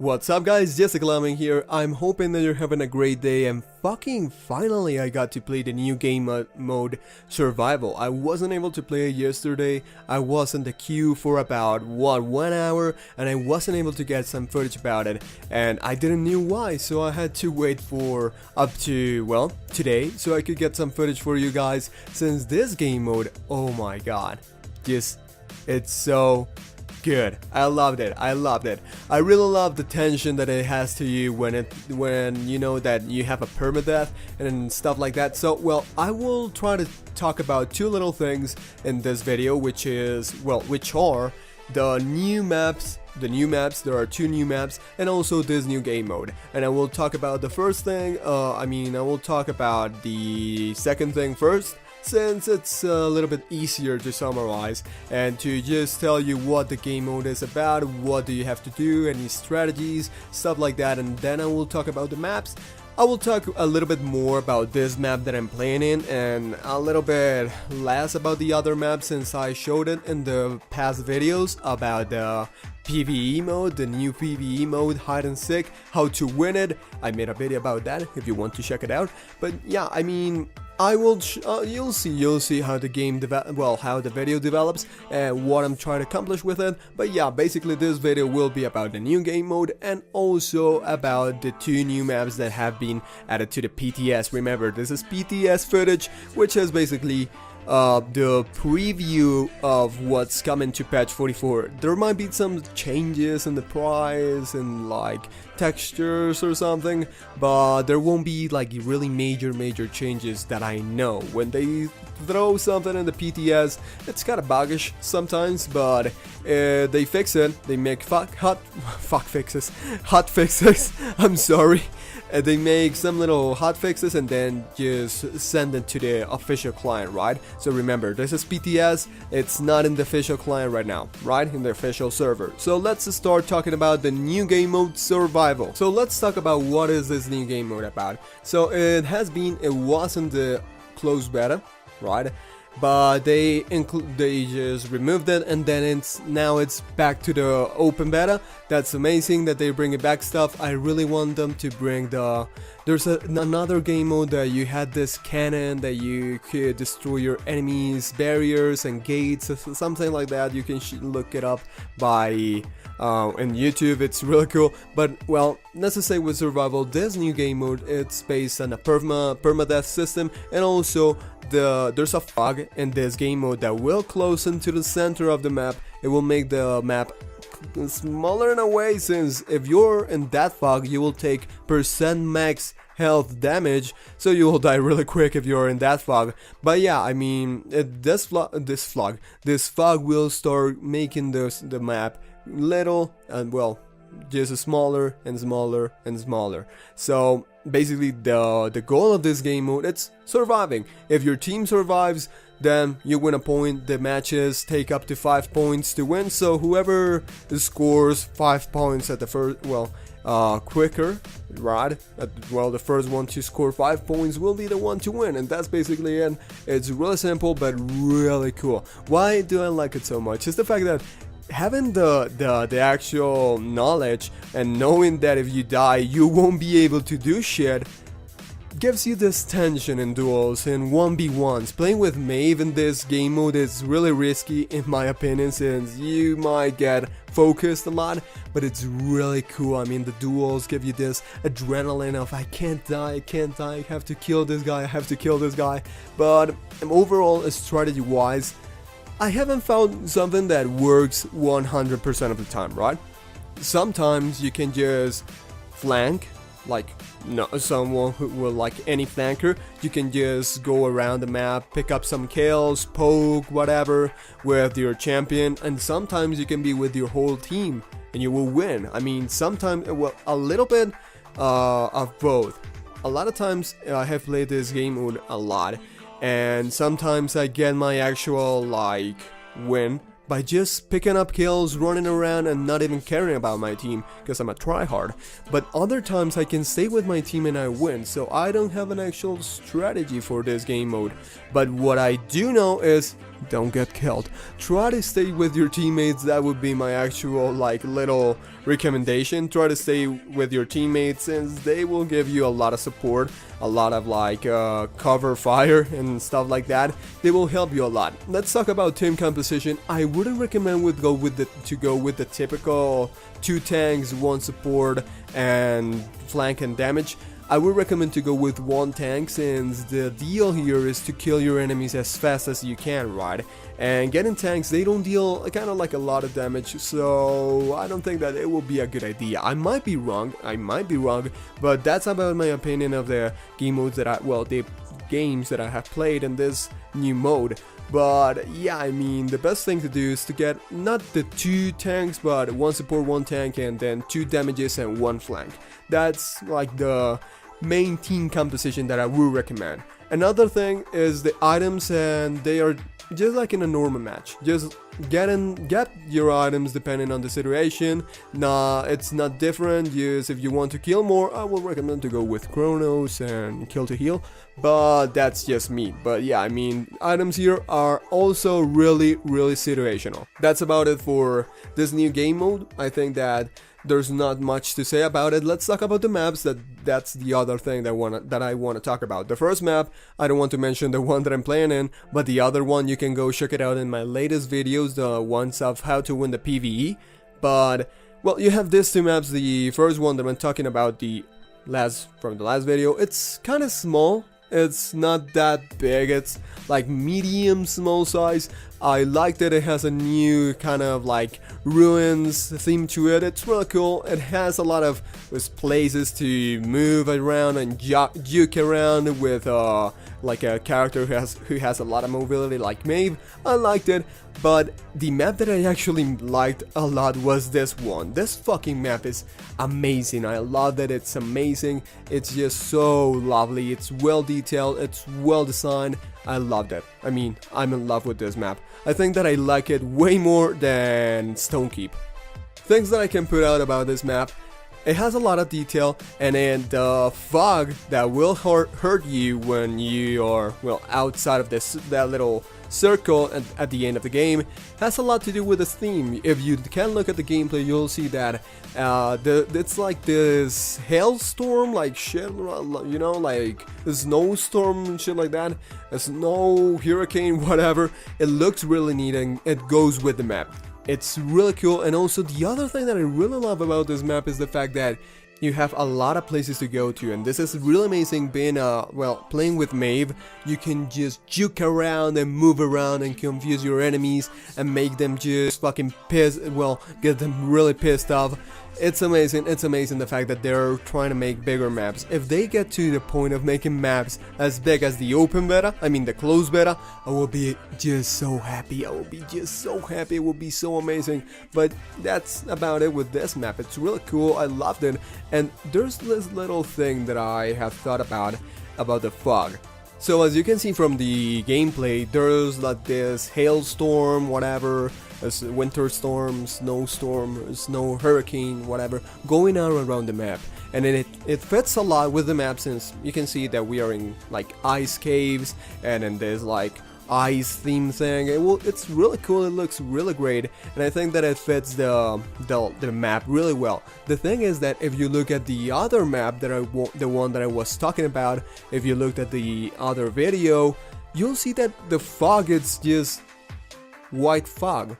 What's up guys, HATTRlCK here. I'm hoping that you're having a great day and finally I got to play the new game mode Survival. I wasn't able to play it yesterday. I was in the queue for about 1 hour and I wasn't able to get some footage about it, and I didn't know why, so I had to wait for up to, well, today so I could get some footage for you guys, since this game mode, oh my god, it's so good. I loved it. I really love the tension that it has to you when you know that you have a permadeath and stuff like that. So, well, I will try to talk about two little things in this video, which are the new maps. There are two new maps and also this new game mode. And I will talk about the first thing. I will talk about the second thing first, since it's a little bit easier to summarize and to just tell you what the game mode is about, what do you have to do, any strategies, stuff like that. And then I will talk about the maps. I will talk a little bit more about this map that I'm playing in and a little bit less about the other maps, since I showed it in the past videos about the PvE mode, the new PvE mode, hide and seek, how to win it. I made a video about that if you want to check it out. But yeah, I will. You'll see how the game how the video develops and what I'm trying to accomplish with it. But yeah, basically this video will be about the new game mode and also about the two new maps that have been added to the PTS. Remember, this is PTS footage, which is basically the preview of what's coming to patch 44. There might be some changes in the price and like textures or something, but there won't be like really major changes that I know. When they throw something in the PTS, it's kind of buggish sometimes, but they fix it. They make hot fixes. I'm sorry. They make some little hot fixes and then just send it to the official client, right? So remember, this is PTS, it's not in the official client right now, right? In the official server. So let's start talking about the new game mode Survival. So let's talk about what is this new game mode about. So it wasn't the closed beta, right? But they just removed it, and then now it's back to the open beta. That's amazing that they bring it back stuff. I really want them to bring there's another game mode that you had this cannon that you could destroy your enemies, barriers and gates, something like that. You can look it up in YouTube. It's really cool. But well, let's just say with Survival, this new game mode, it's based on a permadeath system, and also there's a fog in this game mode that will close into the center of the map. It will make the map smaller in a way, since if you're in that fog, you will take % max health damage, so you will die really quick if you're in that fog. But yeah, this fog will start making the map little and, well, just smaller and smaller and smaller. So basically the goal of this game mode, it's surviving. If your team survives, then you win a point. The matches take up to 5 points to win, so whoever scores 5 points at the first, quicker, right? The first one to score 5 points will be the one to win, and that's basically it. It's really simple but really cool. Why do I like it so much? It's the fact that having the actual knowledge and knowing that if you die you won't be able to do shit gives you this tension in duels and 1v1s. Playing with Maeve in this game mode is really risky in my opinion, since you might get focused a lot, but it's really cool. The duels give you this adrenaline of I can't die, I have to kill this guy, But overall, strategy wise, I haven't found something that works 100% of the time, right? Sometimes you can just flank, someone who will, like any flanker, you can just go around the map, pick up some kills, poke, whatever, with your champion, and sometimes you can be with your whole team and you will win. Sometimes, well, a little bit of both. A lot of times I have played this game mode a lot, and sometimes I get my actual win by just picking up kills, running around and not even caring about my team because I'm a tryhard. But other times I can stay with my team and I win, so I don't have an actual strategy for this game mode. But what I do know is don't get killed. Try to stay with your teammates. That would be my actual like little recommendation. Try to stay with your teammates since they will give you a lot of support, a lot of like cover fire and stuff like that. They will help you a lot. Let's talk about team composition. I wouldn't recommend go with the typical 2 tanks, 1 support and flank and damage. I would recommend to go with 1 tank since the deal here is to kill your enemies as fast as you can, right? And getting tanks, they don't deal kind of like a lot of damage, so I don't think that it will be a good idea. I might be wrong, but that's about my opinion of the game modes that the games that I have played in this new mode. But yeah, I mean, the best thing to do is to get not the 2 tanks, but 1 support, 1 tank, and then 2 damages and 1 flank. That's like the main team composition that I would recommend. Another thing is the items, and they are just like in a normal match. Just get your items depending on the situation. Nah, it's not different. Just if you want to kill more, I will recommend to go with Chronos and kill to heal. But that's just me. But yeah, I mean, items here are also really situational. That's about it for this new game mode. I think that there's not much to say about it. Let's talk about the maps. That's the other thing that I want to talk about. The first map, I don't want to mention the one that I'm playing in, but the other one you can go check it out in my latest videos, the ones of how to win the PvE. But well, you have these 2 maps. The first one that I'm talking about, from the last video, it's kind of small. It's not that big, it's like medium small size. I like that it has a new kind of like ruins theme to it. It's really cool. It has a lot of places to move around and juke around with like a character who has a lot of mobility like Maeve. I liked it, but the map that I actually liked a lot was this one. This fucking map is amazing. I love that it's amazing. It's just so lovely. It's well detailed. It's well designed. I loved it. I mean, I'm in love with this map. I think that I like it way more than Stonekeep. Things that I can put out about this map: it has a lot of detail, and then the fog that will hurt you when you are, well, outside of that little circle at the end of the game has a lot to do with this theme. If you can look at the gameplay, you'll see that it's like this hailstorm like shit, you know, like a snowstorm and shit like that, a snow hurricane, whatever. It looks really neat and it goes with the map. It's really cool. And also the other thing that I really love about this map is the fact that you have a lot of places to go to, and this is really amazing. Being playing with Maeve, you can just juke around and move around and confuse your enemies and make them just fucking get them really pissed off. It's amazing. It's amazing the fact that they're trying to make bigger maps. If they get to the point of making maps as big as the open beta, I mean the closed beta, I will be just so happy. I will be just so happy. It will be so amazing. But that's about it with this map. It's really cool. I loved it. And there's this little thing that I have thought about the fog. So as you can see from the gameplay, there's like this hailstorm, whatever, a winter storm, snowstorm, snow hurricane, whatever, going on around the map. And then it fits a lot with the map, since you can see that we are in like ice caves, and then there's like ice theme thing. It's really cool. It looks really great, and I think that it fits the map really well. The thing is that if you look at the other map the one that I was talking about, if you looked at the other video, you'll see that the fog is just white fog,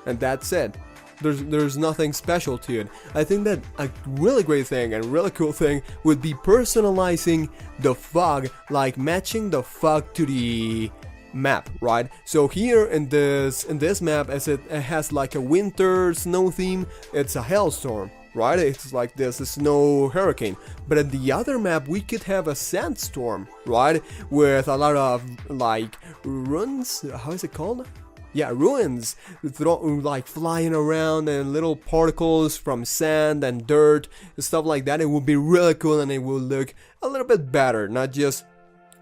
and that's it. There's nothing special to it. I think that a really great thing and really cool thing would be personalizing the fog, like matching the fog to the map, right? So here in this map, as it has like a winter snow theme, it's a hailstorm, right? It's like this snow hurricane. But at the other map, we could have a sandstorm, right? With a lot of like ruins. How is it called? Yeah, ruins, like flying around, and little particles from sand and dirt, stuff like that. It would be really cool, and it will look a little bit better, not just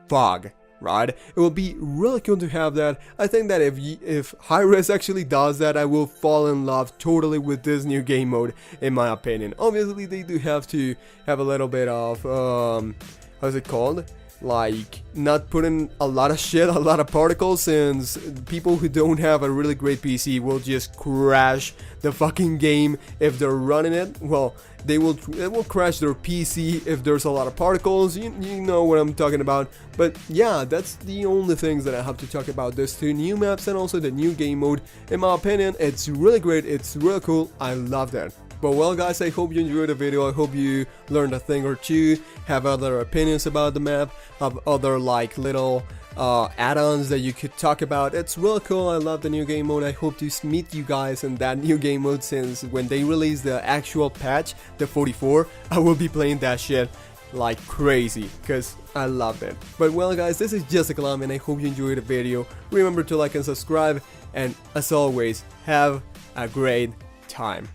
fog, right? It will be really cool to have that. I think that if Hi-Res actually does that, I will fall in love totally with this new game mode, in my opinion. Obviously, they do have to have a little bit of, how's it called? like not putting a lot of shit, a lot of particles, since people who don't have a really great PC will just crash the fucking game if they're running it. Well, it will crash their PC if there's a lot of particles. You know what I'm talking about. But yeah, that's the only things that I have to talk about. Those two new maps and also the new game mode. In my opinion, it's really great, it's really cool, I love that. But well guys, I hope you enjoyed the video, I hope you learned a thing or two, have other opinions about the map, have other like little add-ons that you could talk about. It's real cool, I love the new game mode. I hope to meet you guys in that new game mode, since when they release the actual patch, the 44, I will be playing that shit like crazy, because I love it. But well guys, this is just a Ingame and I hope you enjoyed the video. Remember to like and subscribe, and as always, have a great time.